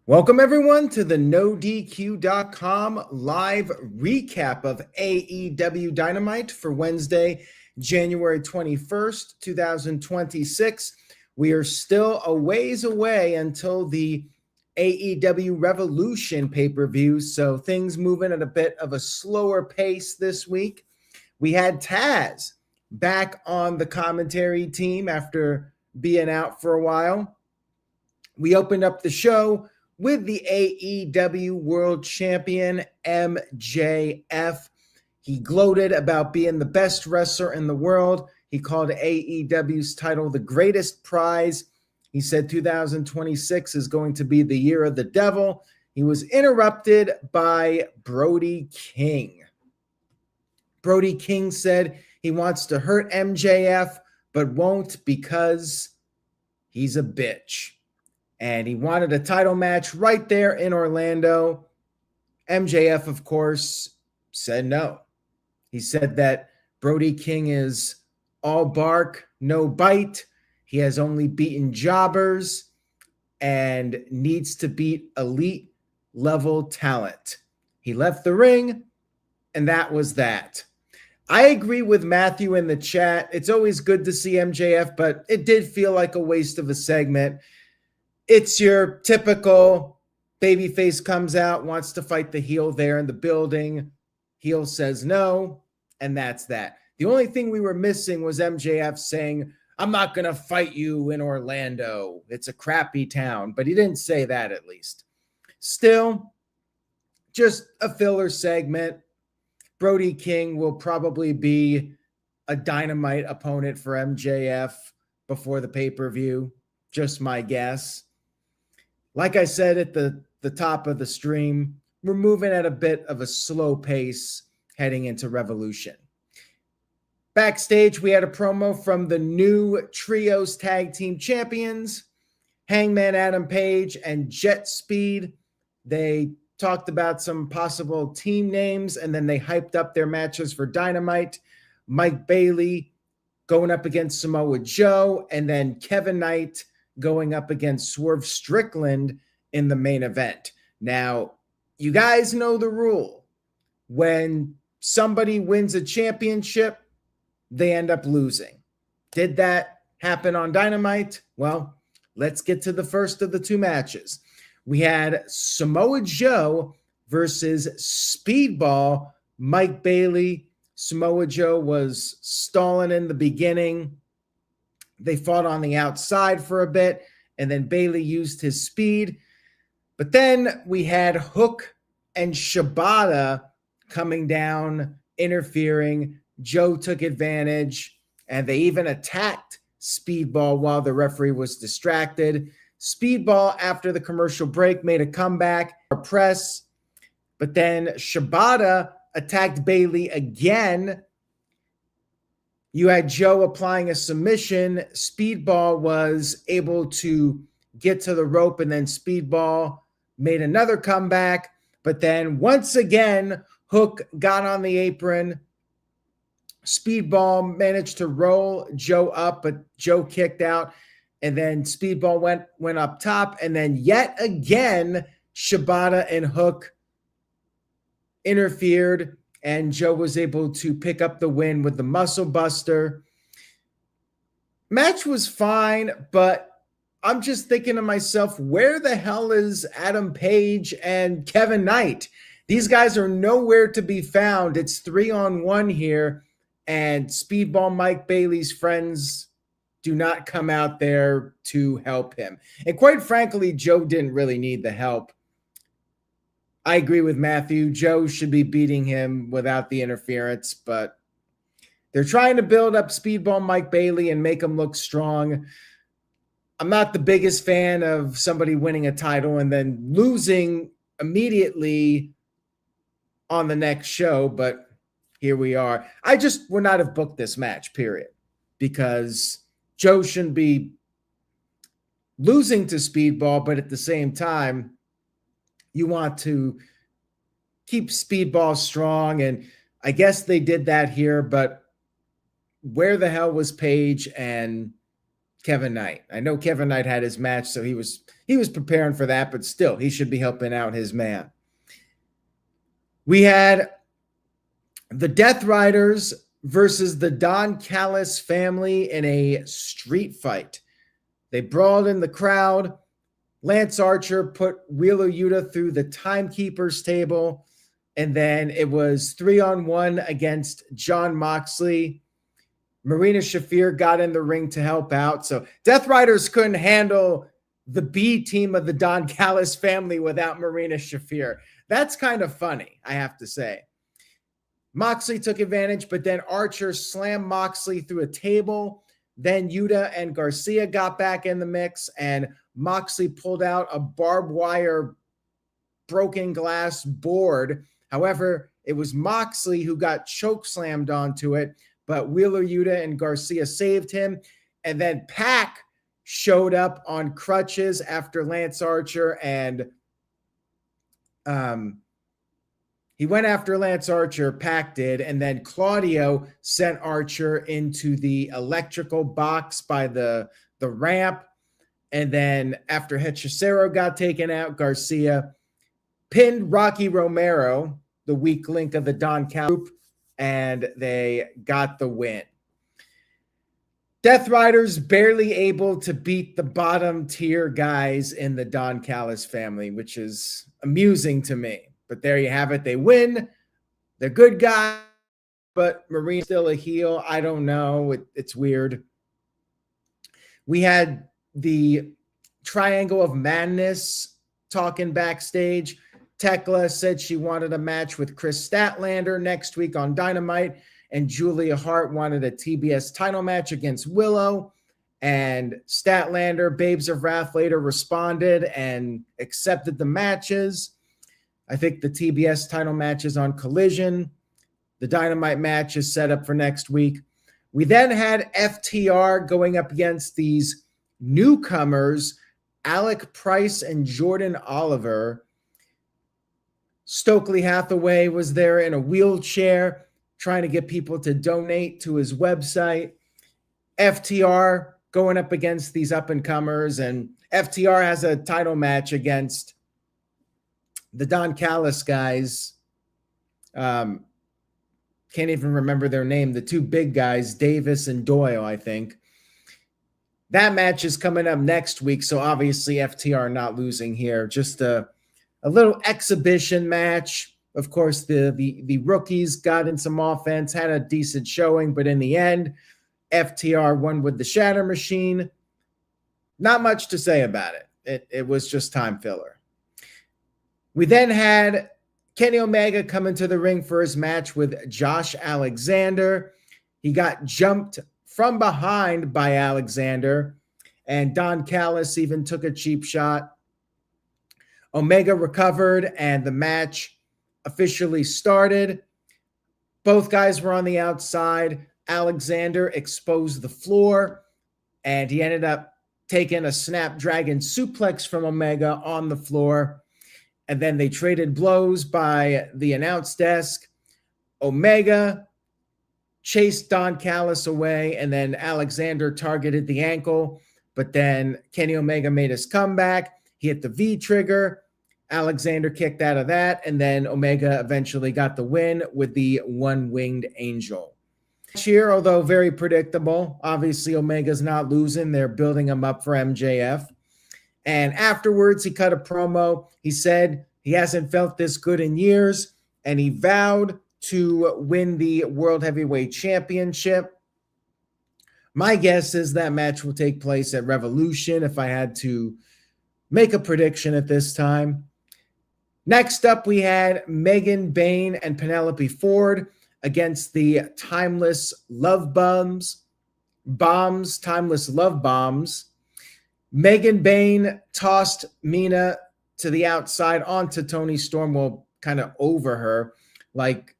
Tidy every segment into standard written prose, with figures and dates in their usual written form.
Welcome, everyone, to the NoDQ.com live recap of AEW Dynamite for Wednesday, January 21st, 2026. We are still a ways away until the AEW Revolution pay-per-view, so things moving at a bit of a slower pace this week. We had Taz back on the commentary team after being out for a while. We opened up the show with the AEW World Champion, MJF. He gloated about being the best wrestler in the world. He called AEW's title the greatest prize. He said 2026 is going to be the year of the devil. He was interrupted by Brody King. Brody King said he wants to hurt MJF, but won't because he's a bitch. And he wanted a title match right there in Orlando. MJF, of course, said no. He said that Brody King is all bark, no bite. He has only beaten jobbers and needs to beat elite level talent. He left the ring, and that was that. I agree with Matthew in the chat. It's always good to see MJF, but it did feel like a waste of a segment. It's your typical babyface comes out, wants to fight the heel there in the building. Heel says no, and that's that. The only thing we were missing was MJF saying, I'm not going to fight you in Orlando. It's a crappy town. But he didn't say that, at least. Still, just a filler segment. Brody King will probably be a Dynamite opponent for MJF before the pay-per-view. Just my guess. Like I said at the top of the stream, we're moving at a bit of a slow pace heading into Revolution. Backstage, we had a promo from the new Trios Tag Team Champions, Hangman Adam Page and Jet Speed. They talked about some possible team names, and then they hyped up their matches for Dynamite. Mike Bailey going up against Samoa Joe, and then Kevin Knight going up against Swerve Strickland in the main event. Now, you guys know the rule. When somebody wins a championship, they end up losing. Did that happen on Dynamite? Well, let's get to the first of the two matches. We had Samoa Joe versus Speedball. Mike Bailey. Samoa Joe was stalling in the beginning. They fought on the outside for a bit, and then Bailey used his speed. But then we had Hook and Shibata coming down, interfering. Joe took advantage, and they even attacked Speedball while the referee was distracted. Speedball, after the commercial break, made a comeback, a press, but then Shibata attacked Bailey again. You had Joe applying a submission. Speedball was able to get to the rope, and then Speedball made another comeback. But then once again, Hook got on the apron. Speedball managed to roll Joe up, but Joe kicked out. And then Speedball went up top. And then yet again, Shibata and Hook interfered, and Joe was able to pick up the win with the Muscle Buster. Match was fine, but I'm just thinking to myself, where the hell is Adam Page and Kevin Knight? These guys are nowhere to be found. It's 3-on-1 here, and Speedball Mike Bailey's friends do not come out there to help him. And quite frankly, Joe didn't really need the help. I agree with Matthew. Joe should be beating him without the interference, but they're trying to build up Speedball Mike Bailey and make him look strong. I'm not the biggest fan of somebody winning a title and then losing immediately on the next show, but here we are. I just would not have booked this match, period, because Joe shouldn't be losing to Speedball, but at the same time, you want to keep Speedball strong, and I guess they did that here, but where the hell was Page and Kevin Knight. I know Kevin Knight had his match, so he was preparing for that, but still, he should be helping out his man. We had the Death Riders versus the Don Callis family in a street fight. They brawled in the crowd. Lance Archer put Wheeler Yuta through the timekeeper's table, and then it was 3-on-1 against Jon Moxley. Marina Shafir got in the ring to help out. So Death Riders couldn't handle the B team of the Don Callis family without Marina Shafir. That's kind of funny, I have to say. Moxley took advantage, but then Archer slammed Moxley through a table. Then Yuta and Garcia got back in the mix, and Moxley pulled out a barbed wire broken glass board. However, it was Moxley who got choke slammed onto it, but Wheeler Yuta and Garcia saved him. And then Pac showed up on crutches after Lance Archer, and he went after Lance Archer, Pac did, and then Claudio sent Archer into the electrical box by the ramp. And then after Hechicero got taken out, Garcia pinned Rocky Romero, the weak link of the Don Callis group, and they got the win. Death Riders barely able to beat the bottom tier guys in the Don Callis family, which is amusing to me. But there you have it. They win. They're good guys, but Marina's still a heel. I don't know. It's weird. We had the Triangle of Madness talking backstage. Tekla said she wanted a match with Chris Statlander next week on Dynamite, and Julia Hart wanted a TBS title match against Willow. And Statlander, Babes of Wrath, later responded and accepted the matches. I think the TBS title match is on Collision. The Dynamite match is set up for next week. We then had FTR going up against these newcomers, Alec Price and Jordan Oliver. Stokely Hathaway was there in a wheelchair trying to get people to donate to his website. FTR going up against these up-and-comers, and FTR has a title match against the Don Callis guys. Can't even remember their name. The two big guys, Davis and Doyle, I think. That match is coming up next week, so obviously FTR not losing here. Just a little exhibition match. Of course, the rookies got in some offense, had a decent showing, but in the end, FTR won with the Shatter Machine. Not much to say about it. It was just time filler. We then had Kenny Omega come into the ring for his match with Josh Alexander. He got jumped from behind by Alexander, and Don Callis even took a cheap shot. Omega recovered, and the match officially started. Both guys were on the outside. Alexander exposed the floor, and he ended up taking a Snapdragon suplex from Omega on the floor. And then they traded blows by the announce desk. Omega chased Don Callis away, and then Alexander targeted the ankle. But then Kenny Omega made his comeback. He hit the V trigger. Alexander kicked out of that, and then Omega eventually got the win with the one-winged angel. Here, although very predictable, obviously Omega's not losing. They're building him up for MJF. And afterwards, he cut a promo. He said he hasn't felt this good in years, and he vowed to win the World Heavyweight Championship. My guess is that match will take place at Revolution, if I had to make a prediction at this time. Next up, we had Megan Bayne and Penelope Ford against the Timeless Love Bombs. Timeless Love Bombs. Megan Bayne tossed Mina to the outside onto Toni Storm, well, kind of over her. Like,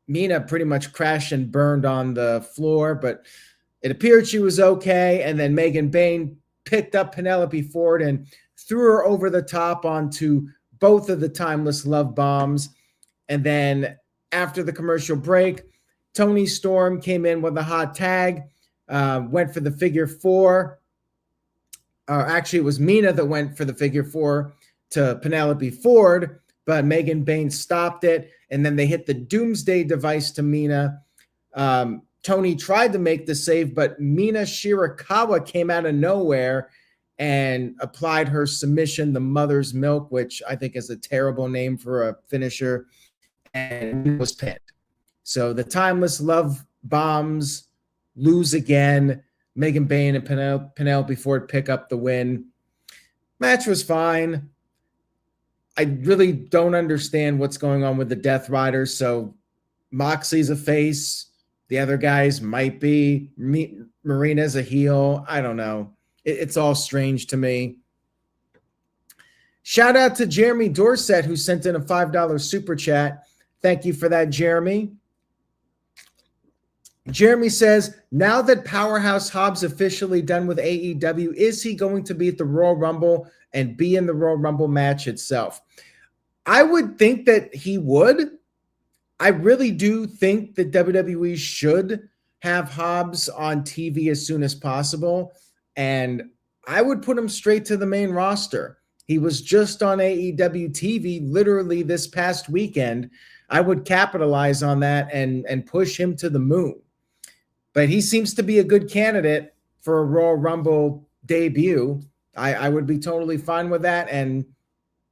Mina pretty much crashed and burned on the floor, but it appeared she was okay. And then Megan Bayne picked up Penelope Ford and threw her over the top onto both of the Timeless Love Bombs. And then after the commercial break, Toni Storm came in with a hot tag, went for the figure four. Actually, it was Mina that went for the figure four to Penelope Ford, but Megan Bayne stopped it. And then they hit the Doomsday device to Mina. Toni tried to make the save, but Mina Shirakawa came out of nowhere and applied her submission, the Mother's Milk, which I think is a terrible name for a finisher, and was pinned. So the Timeless Love Bombs lose again. Megan Bayne and Penelope Ford pick up the win. Match was fine. I really don't understand what's going on with the Death Riders. So Moxley's a face. The other guys might be. Marina's a heel. I don't know. It's all strange to me. Shout out to Jeremy Dorset, who sent in a $5 super chat. Thank you for that, Jeremy. Jeremy says, now that Powerhouse Hobbs officially done with AEW, is he going to be at the Royal Rumble and be in the Royal Rumble match itself? I would think that he would. I really do think that WWE should have Hobbs on TV as soon as possible, and I would put him straight to the main roster. He was just on AEW TV literally this past weekend. I would capitalize on that and push him to the moon. But he seems to be a good candidate for a Royal Rumble debut. I would be totally fine with that, and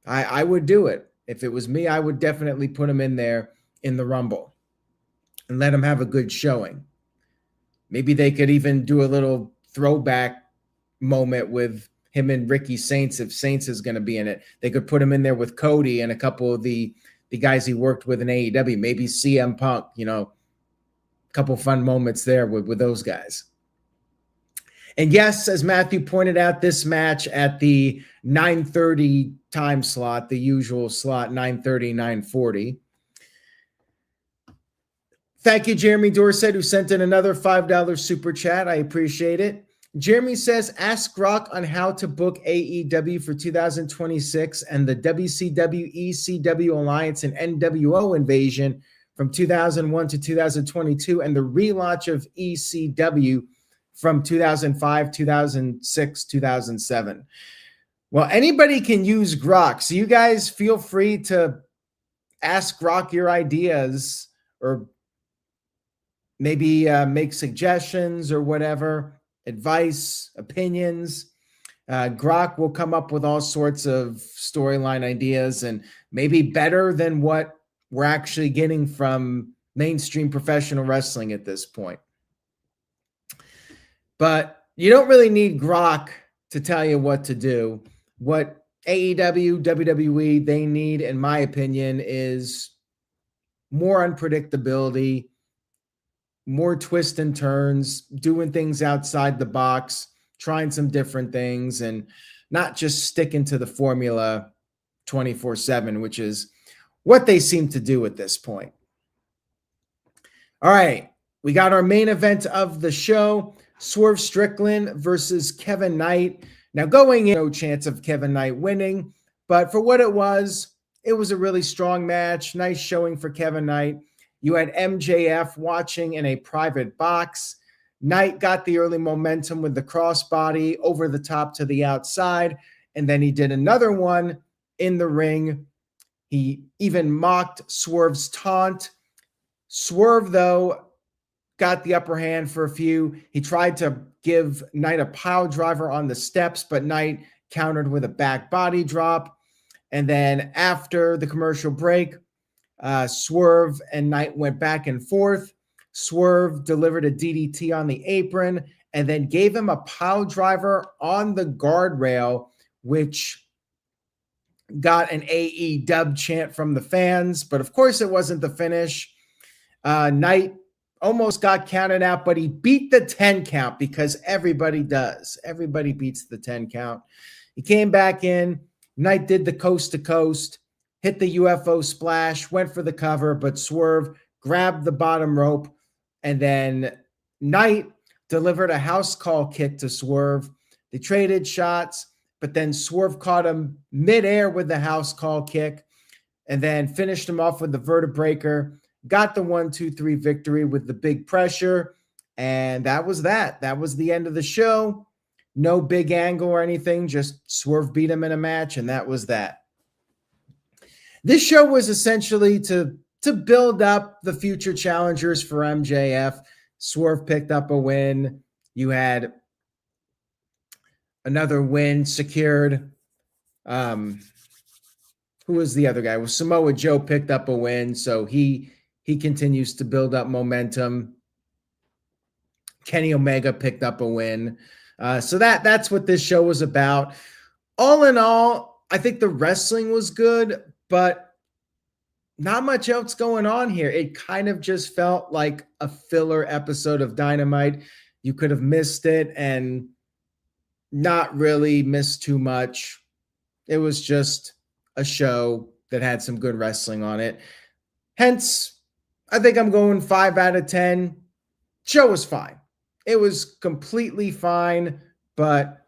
I would do it. If it was me, I would definitely put him in there in the Rumble and let him have a good showing. Maybe they could even do a little throwback moment with him and Ricky Saints if Saints is going to be in it. They could put him in there with Cody and a couple of the guys he worked with in AEW. Maybe CM Punk, a couple fun moments there with those guys. And yes, as Matthew pointed out, this match at the 9:30 time slot, the usual slot, 9:30, 9:40. Thank you, Jeremy Dorset, who sent in another $5 super chat. I appreciate it. Jeremy says, ask Rock on how to book AEW for 2026 and the WCW, ECW Alliance, and NWO invasion from 2001 to 2022 and the relaunch of ECW from 2005, 2006, 2007. Well, anybody can use Grok, so you guys feel free to ask Grok your ideas or maybe make suggestions or whatever, advice, opinions. Grok will come up with all sorts of storyline ideas and maybe better than what we're actually getting from mainstream professional wrestling at this point. But you don't really need Grok to tell you what to do. What AEW, WWE, they need, in my opinion, is more unpredictability, more twists and turns, doing things outside the box, trying some different things, and not just sticking to the formula 24/7, which is what they seem to do at this point. All right, we got our main event of the show, Swerve Strickland versus Kevin Knight. Now going in, no chance of Kevin Knight winning, but for what it was a really strong match. Nice showing for Kevin Knight. You had MJF watching in a private box. Knight got the early momentum with the crossbody over the top to the outside, and then he did another one in the ring. He even mocked Swerve's taunt. Swerve, though, got the upper hand for a few. He tried to give Knight a pile driver on the steps, but Knight countered with a back body drop. And then after the commercial break, Swerve and Knight went back and forth. Swerve delivered a DDT on the apron and then gave him a pile driver on the guardrail, which got an AEW chant from the fans. But of course, it wasn't the finish. Knight almost got counted out, but he beat the 10 count because everybody does. Everybody beats the 10 count. He came back in. Knight did the coast to coast, hit the UFO splash, went for the cover, but Swerve grabbed the bottom rope, and then Knight delivered a house call kick to Swerve. They traded shots, but then Swerve caught him midair with the house call kick and then finished him off with the vertebreaker, got the 1-2-3 victory with the big pressure, and that was that. That was the end of the show. No big angle or anything, just Swerve beat him in a match, and that was that. This show was essentially to build up the future challengers for MJF. Swerve picked up a win. You had another win secured. Who was the other guy? Well, Samoa Joe picked up a win, so he continues to build up momentum. Kenny Omega picked up a win. So that's what this show was about. All in all, I think the wrestling was good, but not much else going on here. It kind of just felt like a filler episode of Dynamite. You could have missed it and not really missed too much. It was just a show that had some good wrestling on it. Hence, I think I'm going 5 out of 10. Show was fine. It was completely fine, but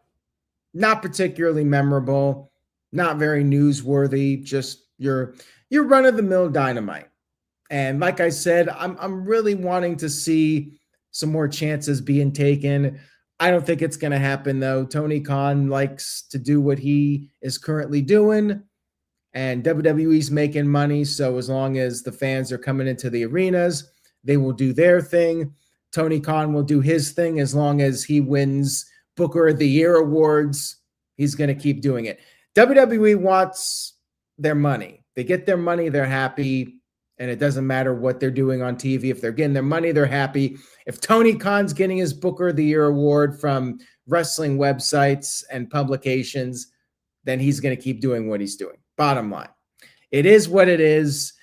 not particularly memorable, not very newsworthy, just your run-of-the-mill Dynamite. And like I said, I'm really wanting to see some more chances being taken. I don't think it's going to happen, though. Tony Khan likes to do what he is currently doing, and WWE's making money, so as long as the fans are coming into the arenas, they will do their thing. Tony Khan will do his thing as long as he wins Booker of the Year awards. He's going to keep doing it. WWE wants their money. They get their money, they're happy, and it doesn't matter what they're doing on TV. If they're getting their money, they're happy. If Tony Khan's getting his Booker of the Year award from wrestling websites and publications, then he's going to keep doing what he's doing. Bottom line. It is what it is.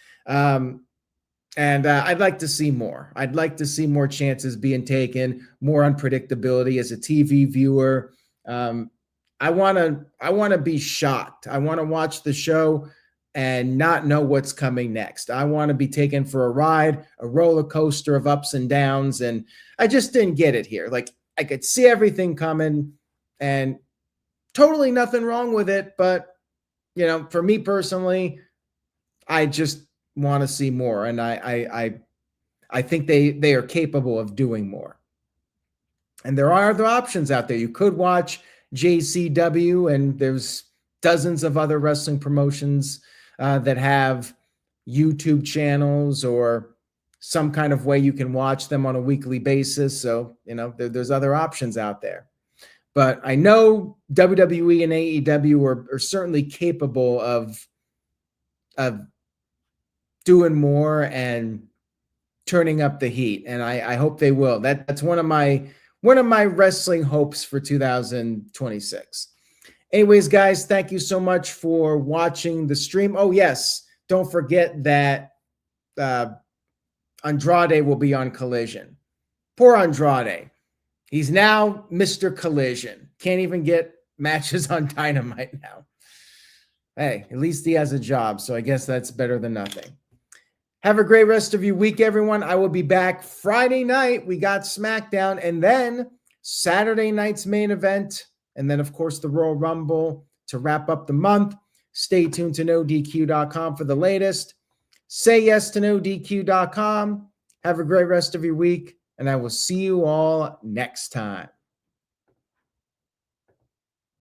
And I'd like to see more. I'd like to see more chances being taken, more unpredictability as a TV viewer. I want to be shocked. I want to watch the show and not know what's coming next. I want to be taken for a ride, a roller coaster of ups and downs, and I just didn't get it here. Like, I could see everything coming, and totally nothing wrong with it, but for me personally, I just want to see more, and I think they are capable of doing more. And there are other options out there. You could watch JCW, and there's dozens of other wrestling promotions that have YouTube channels or some kind of way you can watch them on a weekly basis. So, there's other options out there. But I know WWE and AEW are certainly capable of doing more and turning up the heat, and I hope they will. That's one of my wrestling hopes for 2026. Anyways, guys, thank you so much for watching the stream. Oh, yes, don't forget that Andrade will be on Collision. Poor Andrade. He's now Mr. Collision. Can't even get matches on Dynamite now. Hey, at least he has a job, so I guess that's better than nothing. Have a great rest of your week, everyone. I will be back Friday night. We got SmackDown, and then Saturday night's main event, and then, of course, the Royal Rumble to wrap up the month. Stay tuned to NoDQ.com for the latest. Say yes to NoDQ.com. Have a great rest of your week, and I will see you all next time.